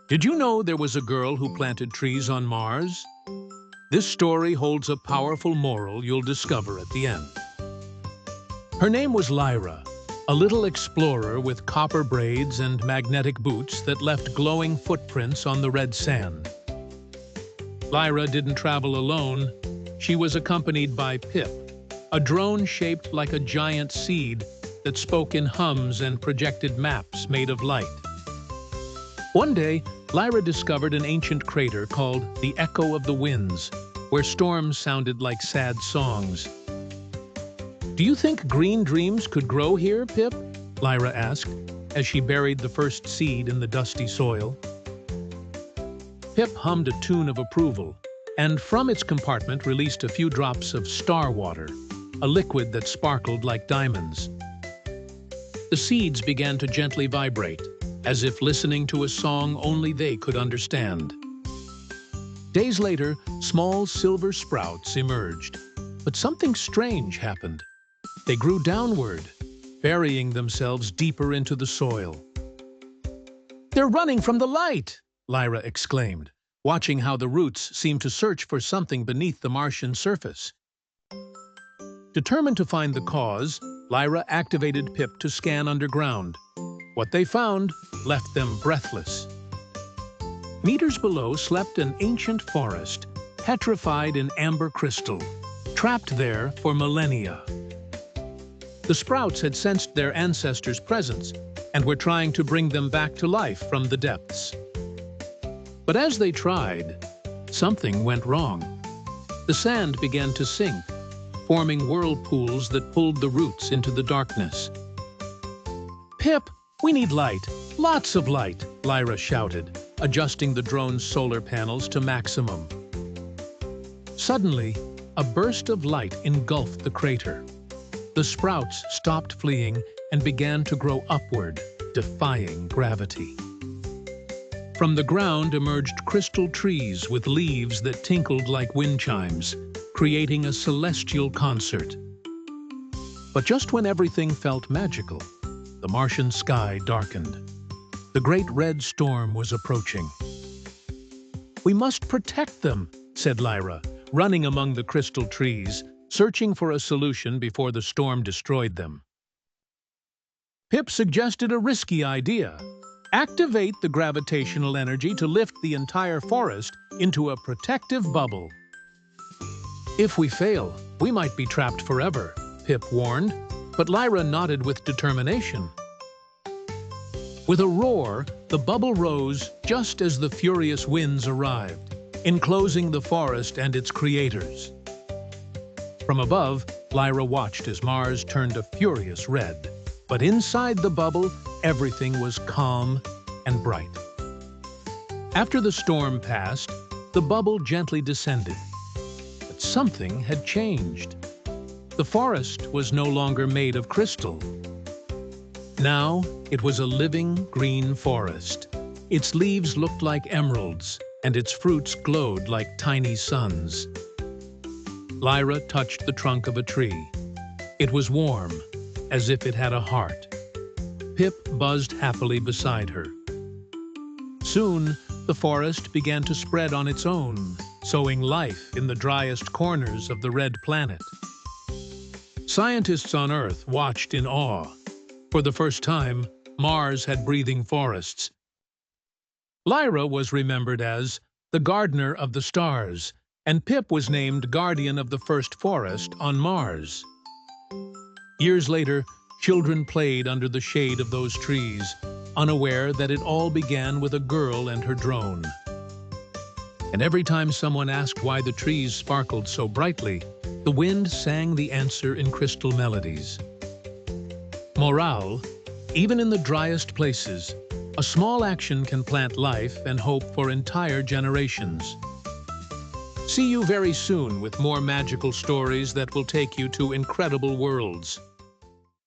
Did you know there was a girl who planted trees on Mars? This story holds a powerful moral you'll discover at the end. Her name was Lyra, a little explorer with copper braids and magnetic boots that left glowing footprints on the red sand. Lyra didn't travel alone. She was accompanied by Pip, a drone shaped like a giant seed that spoke in hums and projected maps made of light. One day, Lyra discovered an ancient crater called the Echo of the Winds, where storms sounded like sad songs. "Do you think green dreams could grow here, Pip?" Lyra asked, as she buried the first seed in the dusty soil. Pip hummed a tune of approval, and from its compartment released a few drops of star water, a liquid that sparkled like diamonds. The seeds began to gently vibrate, as if listening to a song only they could understand. Days later, small silver sprouts emerged, but something strange happened. They grew downward, burying themselves deeper into the soil. "They're running from the light!" Lyra exclaimed, watching how the roots seemed to search for something beneath the Martian surface. Determined to find the cause, Lyra activated Pip to scan underground. What they found left them breathless. Meters below slept an ancient forest, petrified in amber crystal, trapped there for millennia. The sprouts had sensed their ancestors' presence and were trying to bring them back to life from the depths. But as they tried, something went wrong. The sand began to sink, forming whirlpools that pulled the roots into the darkness. "Pip, we need light, lots of light," Lyra shouted, adjusting the drone's solar panels to maximum. Suddenly, a burst of light engulfed the crater. The sprouts stopped fleeing and began to grow upward, defying gravity. From the ground emerged crystal trees with leaves that tinkled like wind chimes, creating a celestial concert. But just when everything felt magical, the Martian sky darkened. The great red storm was approaching. "We must protect them," said Lyra, running among the crystal trees, searching for a solution before the storm destroyed them. Pip suggested a risky idea: activate the gravitational energy to lift the entire forest into a protective bubble. "If we fail, we might be trapped forever," Pip warned, but Lyra nodded with determination. With a roar, the bubble rose just as the furious winds arrived, enclosing the forest and its creators. From above, Lyra watched as Mars turned a furious red, but inside the bubble, everything was calm and bright. After the storm passed, the bubble gently descended, but something had changed. The forest was no longer made of crystal. Now, it was a living green forest. Its leaves looked like emeralds, and its fruits glowed like tiny suns. Lyra touched the trunk of a tree. It was warm, as if it had a heart. Pip buzzed happily beside her. Soon, the forest began to spread on its own, sowing life in the driest corners of the red planet. Scientists on Earth watched in awe. For the first time, Mars had breathing forests. Lyra was remembered as the gardener of the stars, and Pip was named guardian of the first forest on Mars. Years later, children played under the shade of those trees, unaware that it all began with a girl and her drone. And every time someone asked why the trees sparkled so brightly, the wind sang the answer in crystal melodies. Morale: even in the driest places, a small action can plant life and hope for entire generations. See you very soon with more magical stories that will take you to incredible worlds.